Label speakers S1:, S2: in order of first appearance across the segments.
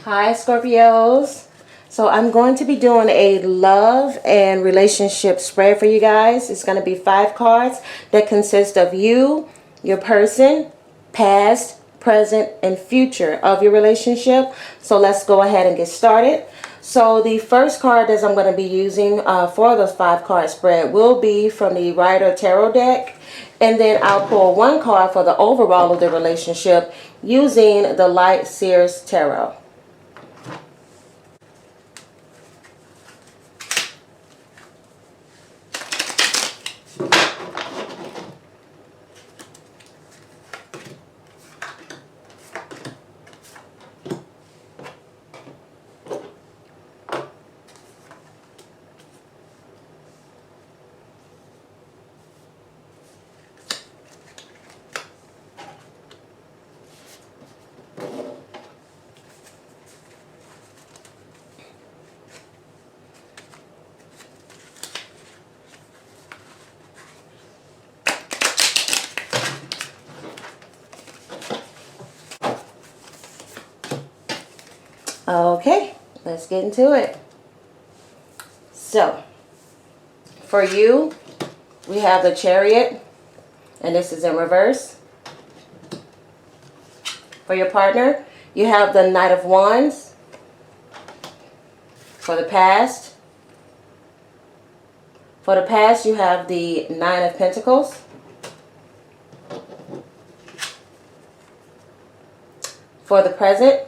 S1: Hi Scorpios. So I'm going to be doing a love and relationship spread for you guys. It's going to be 5 cards that consist of you, your person, past, present, and future of your relationship. So let's go ahead and get started. So the first card that I'm going to be using for this 5 card spread will be from the Rider Tarot deck. And then I'll pull 1 card for the overall of the relationship using the Light Seer's Tarot. Okay, let's get into it. So, for you, we have the Chariot, and this is in reverse. For your partner, you have the Knight of Wands. For the past, you have the Nine of Pentacles. For the present,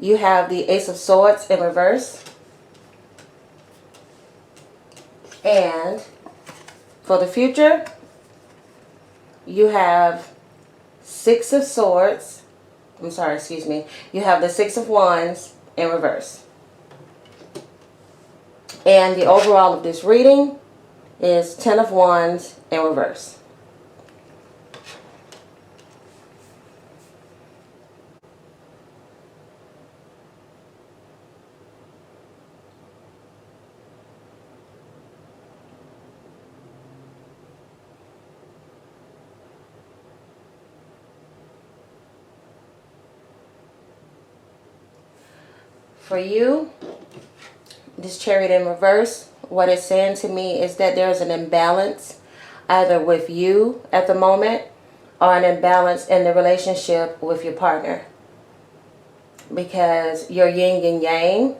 S1: you have the Ace of Swords in reverse. And for the future, you have Six of Swords. You have the Six of Wands in reverse. And the overall of this reading is 10 of Wands in reverse. For you, this Chariot in reverse, what it's saying to me is that there's an imbalance either with you at the moment or an imbalance in the relationship with your partner. Because your yin and yang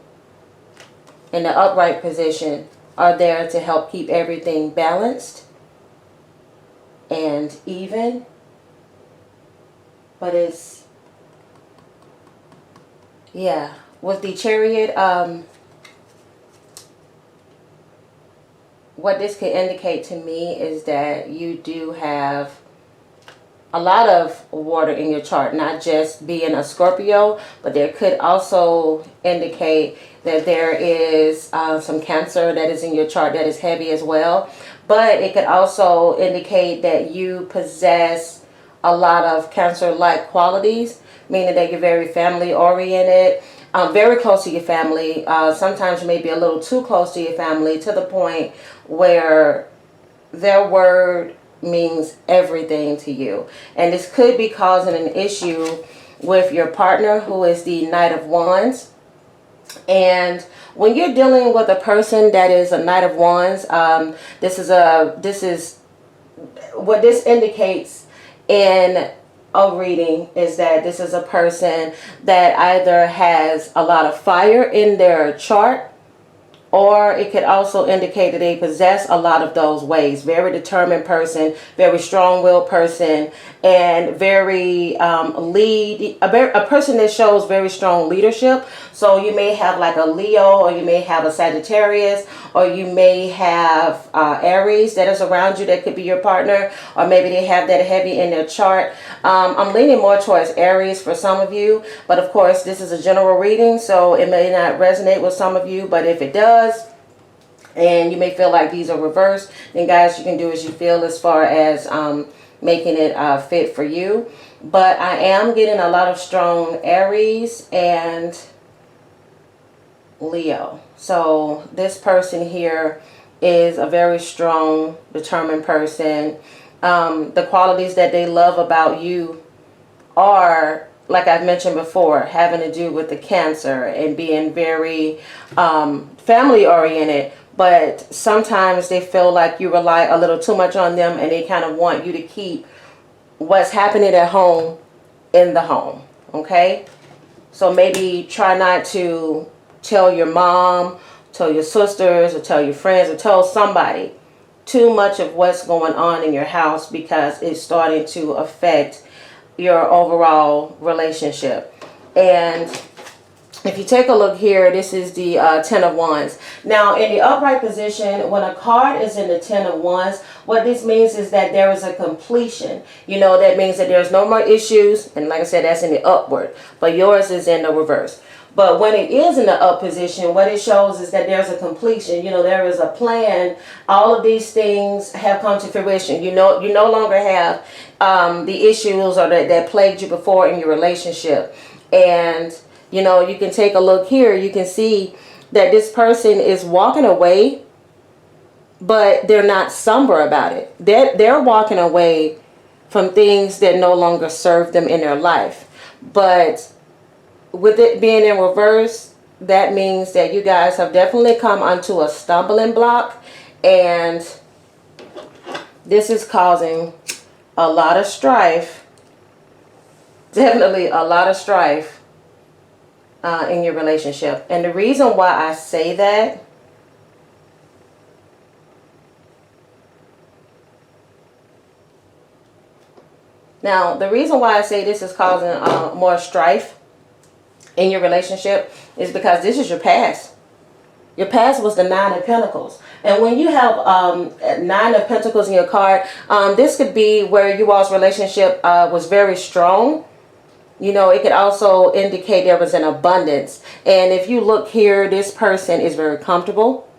S1: in the upright position are there to help keep everything balanced and even. But it's, yeah. With the Chariot, what this could indicate to me is that you do have a lot of water in your chart, not just being a Scorpio, but there could also indicate that there is some Cancer that is in your chart that is heavy as well. But it could also indicate that you possess a lot of Cancer-like qualities, meaning that you're very family-oriented, very close to your family. Sometimes maybe a little too close to your family, to the point where their word means everything to you. And this could be causing an issue with your partner, who is the Knight of Wands. And when you're dealing with a person that is a Knight of Wands, this is what this indicates in a reading is that this is a person that either has a lot of fire in their chart, or it could also indicate that they possess a lot of those ways. Very determined person, very strong-willed person, and very a person that shows very strong leadership. So you may have like a Leo, or you may have a Sagittarius, or you may have Aries that is around you that could be your partner, or maybe they have that heavy in their chart. I'm leaning more towards Aries for some of you, but of course this is a general reading, so it may not resonate with some of you, but if it does, and you may feel like these are reversed, then guys, you can do as you feel as far as making it fit for you. But I am getting a lot of strong Aries and Leo. So this person here is a very strong, determined person. The qualities that they love about you are like I've mentioned before, having to do with the Cancer and being very family oriented, but sometimes they feel like you rely a little too much on them, and they kind of want you to keep what's happening at home in the home. Okay, so maybe try not to tell your mom, tell your sisters, or tell your friends, or tell somebody too much of what's going on in your house, because it's starting to affect your overall relationship. And if you take a look here, this is the Ten of Wands. Now, in the upright position, when a card is in the Ten of Wands, what this means is that there is a completion. You know, that means that there's no more issues. And like I said, that's in the upward. But yours is in the reverse. But when it is in the up position, what it shows is that there's a completion. You know, there is a plan. All of these things have come to fruition. You know, you no longer have the issues or that plagued you before in your relationship. And you know, you can take a look here. You can see that this person is walking away, but they're not somber about it. They're walking away from things that no longer serve them in their life. But with it being in reverse, that means that you guys have definitely come onto a stumbling block, and this is causing a lot of strife. Definitely a lot of strife in your relationship. And the reason why I say that, now the reason why I say this is causing more strife in your relationship is because this is your past. Your past was the Nine of Pentacles. And when you have Nine of Pentacles in your card, this could be where you all's relationship was very strong. You know, it could also indicate there was an abundance. And if you look here, this person is very comfortable.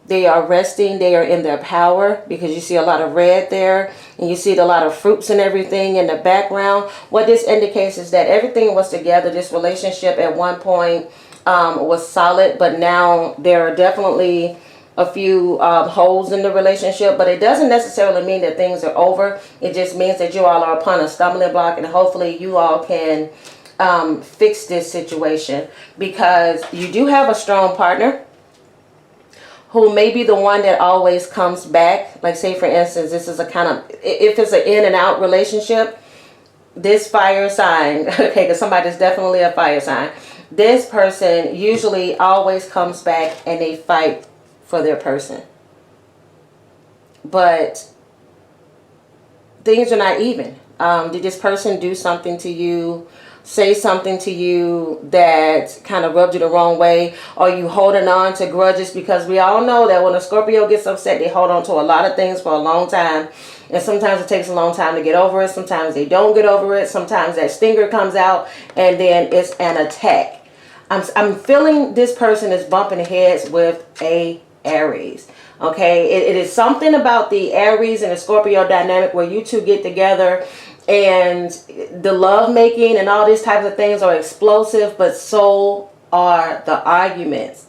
S1: They are resting. They are in their power, because you see a lot of red there. And you see a lot of fruits and everything in the background. What this indicates is that everything was together. This relationship at one point was solid. But now there are definitely a few holes in the relationship, but it doesn't necessarily mean that things are over. It just means that you all are upon a stumbling block, and hopefully you all can fix this situation, because you do have a strong partner who may be the one that always comes back. Like, say for instance, this is a kind of, if it's an in and out relationship, this fire sign, okay, because somebody's definitely a fire sign, this person usually always comes back and they fight for their person. But things are not even. Did this person do something to you, say something to you that kind of rubbed you the wrong way? Or you holding on to grudges? Because we all know that when a Scorpio gets upset, they hold on to a lot of things for a long time. And sometimes it takes a long time to get over it. Sometimes they don't get over it. Sometimes that stinger comes out and then it's an attack. I'm feeling this person is bumping heads with a Aries. Okay, it is something about the Aries and the Scorpio dynamic where you two get together, and the love making and all these types of things are explosive, but so are the arguments,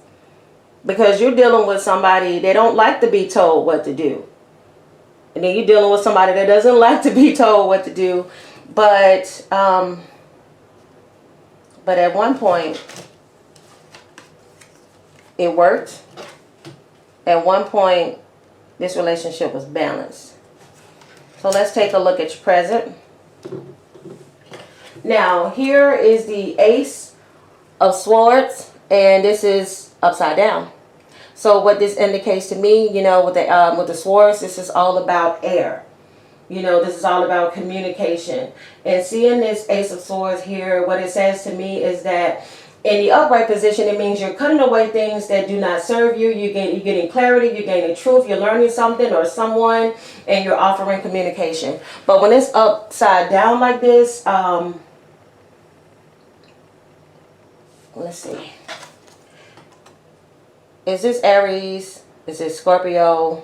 S1: because you're dealing with somebody that don't like to be told what to do, and then you're dealing with somebody that doesn't like to be told what to do. But at one point it worked. At one point, this relationship was balanced. So let's take a look at your present. Now, here is the Ace of Swords, and this is upside down. So what this indicates to me, you know, with the swords, this is all about air. You know, this is all about communication. And seeing this Ace of Swords here, what it says to me is that in the upright position, it means you're cutting away things that do not serve you. You're getting clarity, you're gaining truth, you're learning something or someone, and you're offering communication. But when it's upside down like this, let's see. Is this Aries? Is this Scorpio?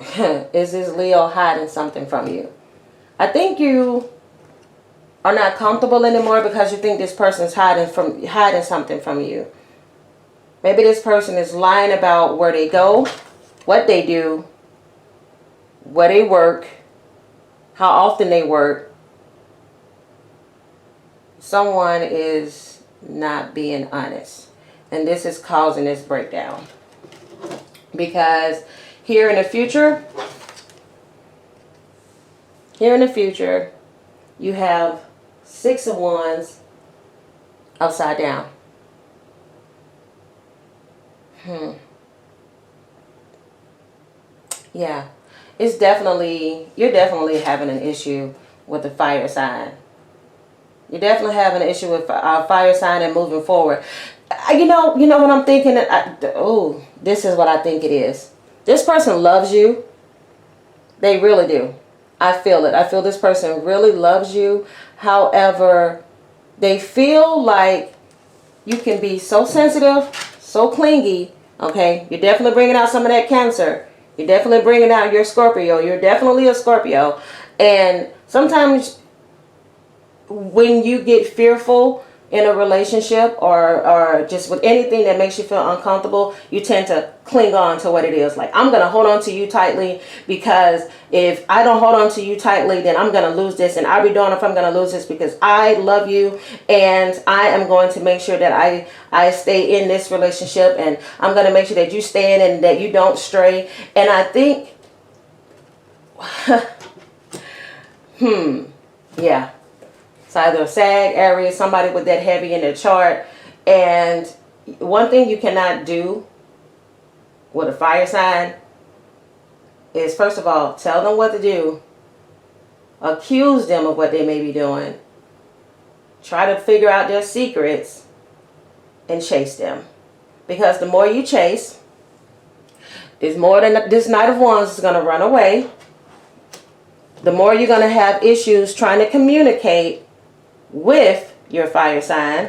S1: Is this Leo hiding something from you? I think you are not comfortable anymore because you think this person's hiding something from you. Maybe this person is lying about where they go, what they do, where they work, how often they work, someone is not being honest. And this is causing this breakdown. Because here in the future, you have 6 of Wands upside down. Yeah. You're definitely having an issue with the fire sign. You're definitely having an issue with fire sign and moving forward. You know what I'm thinking? This is what I think it is. This person loves you. They really do. I feel it. I feel this person really loves you. However, they feel like you can be so sensitive, so clingy. Okay? You're definitely bringing out some of that Cancer. You're definitely bringing out your Scorpio. You're definitely a Scorpio. And sometimes when you get fearful in a relationship or just with anything that makes you feel uncomfortable, you tend to cling on to what it is. Like, I'm going to hold on to you tightly, because if I don't hold on to you tightly, then I'm going to lose this. And I'll be darned if I'm going to lose this, because I love you and I am going to make sure that I stay in this relationship, and I'm going to make sure that you stay in and that you don't stray. And I think, yeah. It's either Sag, Aries, somebody with that heavy in their chart. And one thing you cannot do with a fire sign is, first of all, tell them what to do. Accuse them of what they may be doing. Try to figure out their secrets and chase them. Because the more you chase, there's more than this Knight of Wands is going to run away. The more you're going to have issues trying to communicate with your fire sign,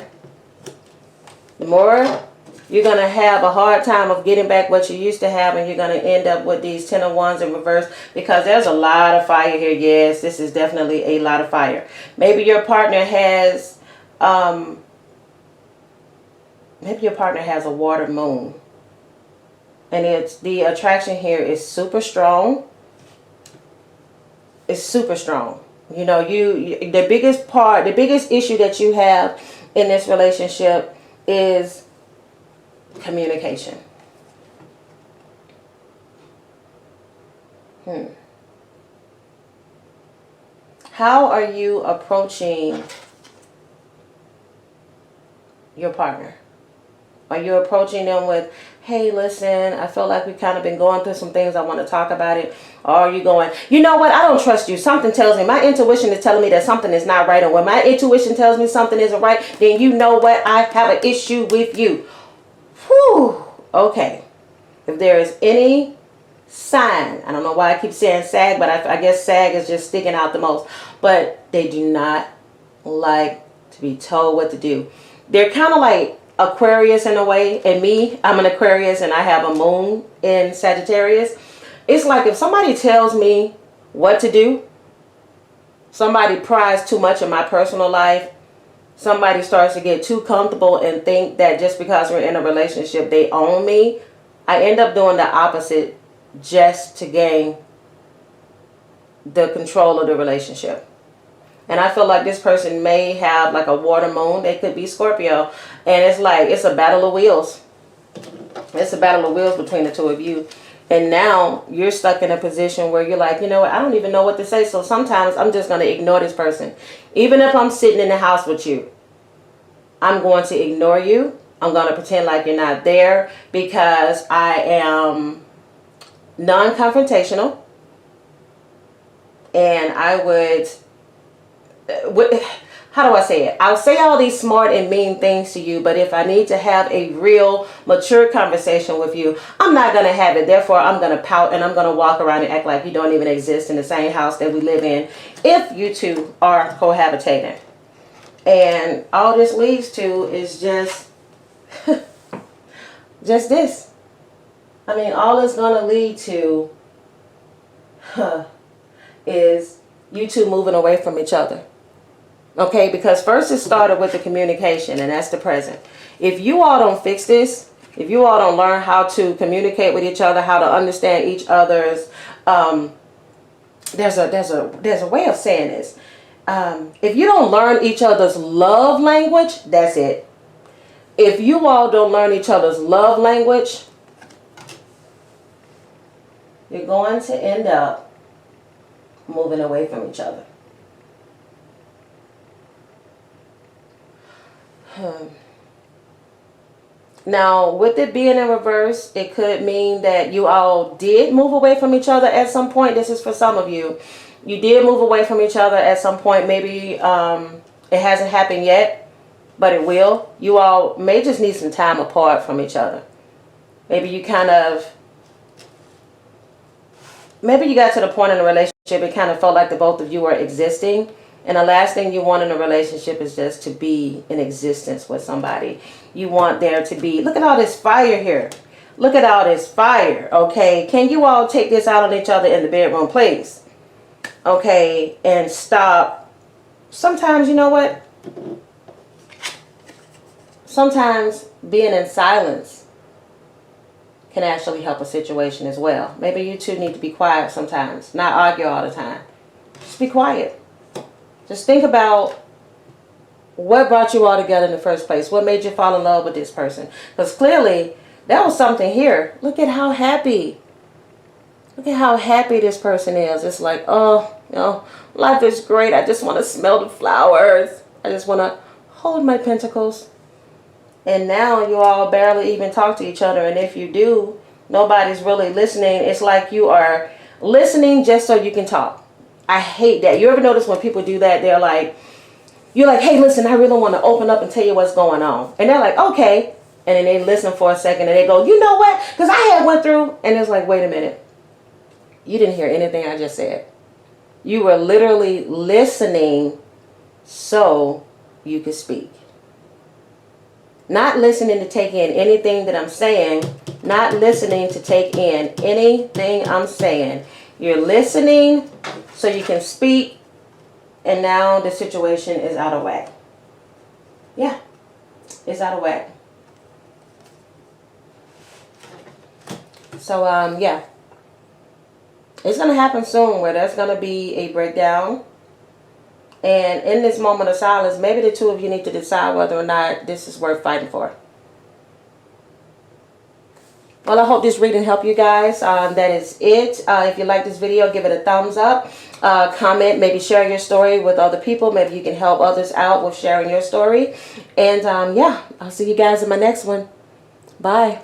S1: the more you're going to have a hard time of getting back what you used to have, and you're going to end up with these 10 of Wands in reverse, because there's a lot of fire here. Yes, this is definitely a lot of fire. Maybe your partner has a water moon, and the attraction here is super strong. It's super strong. You know, the biggest issue that you have in this relationship is communication. How are you approaching your partner? Are you approaching them with, hey, listen, I feel like we've kind of been going through some things. I want to talk about it. Or are you going, you know what? I don't trust you. Something tells me, my intuition is telling me that something is not right. And when my intuition tells me something isn't right, then you know what? I have an issue with you. Whew. Okay. If there is any sign, I don't know why I keep saying Sag, but I guess Sag is just sticking out the most. But they do not like to be told what to do. They're kind of like Aquarius in a way, and me, I'm an Aquarius and I have a moon in Sagittarius. It's like if somebody tells me what to do, somebody pries too much in my personal life, somebody starts to get too comfortable and think that just because we're in a relationship they own me, I end up doing the opposite just to gain the control of the relationship. And I feel like this person may have like a water moon. They could be Scorpio. And it's like, it's a battle of wheels. It's a battle of wheels between the two of you. And now you're stuck in a position where you're like, you know what, I don't even know what to say. So sometimes I'm just going to ignore this person. Even if I'm sitting in the house with you, I'm going to ignore you. I'm going to pretend like you're not there, because I am non-confrontational. And I would, how do I say it? I'll say all these smart and mean things to you, but if I need to have a real mature conversation with you, I'm not going to have it. Therefore, I'm going to pout and I'm going to walk around and act like you don't even exist in the same house that we live in, if you two are cohabitating. And all this leads to is just this. I mean, all it's going to lead to is you two moving away from each other. Okay, because first it started with the communication, and that's the present. If you all don't fix this, if you all don't learn how to communicate with each other, how to understand each other's, there's a way of saying this. if you don't learn each other's love language, that's it. If you all don't learn each other's love language, you're going to end up moving away from each other. Now, with it being in reverse, it could mean that you all did move away from each other at some point. This is for some of you. You did move away from each other at some point. Maybe it hasn't happened yet, but it will. You all may just need some time apart from each other. Maybe you got to the point in a relationship it kind of felt like the both of you were existing. And the last thing you want in a relationship is just to be in existence with somebody. You want there to be, look at all this fire here. Look at all this fire, okay? Can you all take this out on each other in the bedroom, please? Okay, and stop. Sometimes, you know what? Sometimes being in silence can actually help a situation as well. Maybe you two need to be quiet sometimes, not argue all the time. Just be quiet. Just think about what brought you all together in the first place. What made you fall in love with this person? Because clearly, there was something here. Look at how happy. Look at how happy this person is. It's like, oh, you know, life is great. I just want to smell the flowers. I just want to hold my pentacles. And now you all barely even talk to each other. And if you do, nobody's really listening. It's like you are listening just so you can talk. I hate that. You ever notice when people do that, they're like, you're like, hey, listen, I really want to open up and tell you what's going on. And they're like, okay. And then they listen for a second and they go, you know what? Because I had went through. And it's like, wait a minute. You didn't hear anything I just said. You were literally listening so you could speak. Not listening to take in anything that I'm saying. Not listening to take in anything I'm saying. You're listening so you can speak, and now the situation is out of whack. Yeah, it's out of whack. So, yeah. It's going to happen soon where there's going to be a breakdown. And in this moment of silence, maybe the two of you need to decide whether or not this is worth fighting for. Well, I hope this reading helped you guys. That is it. If you like this video, give it a thumbs up. Comment, maybe share your story with other people. Maybe you can help others out with sharing your story. And yeah, I'll see you guys in my next one. Bye.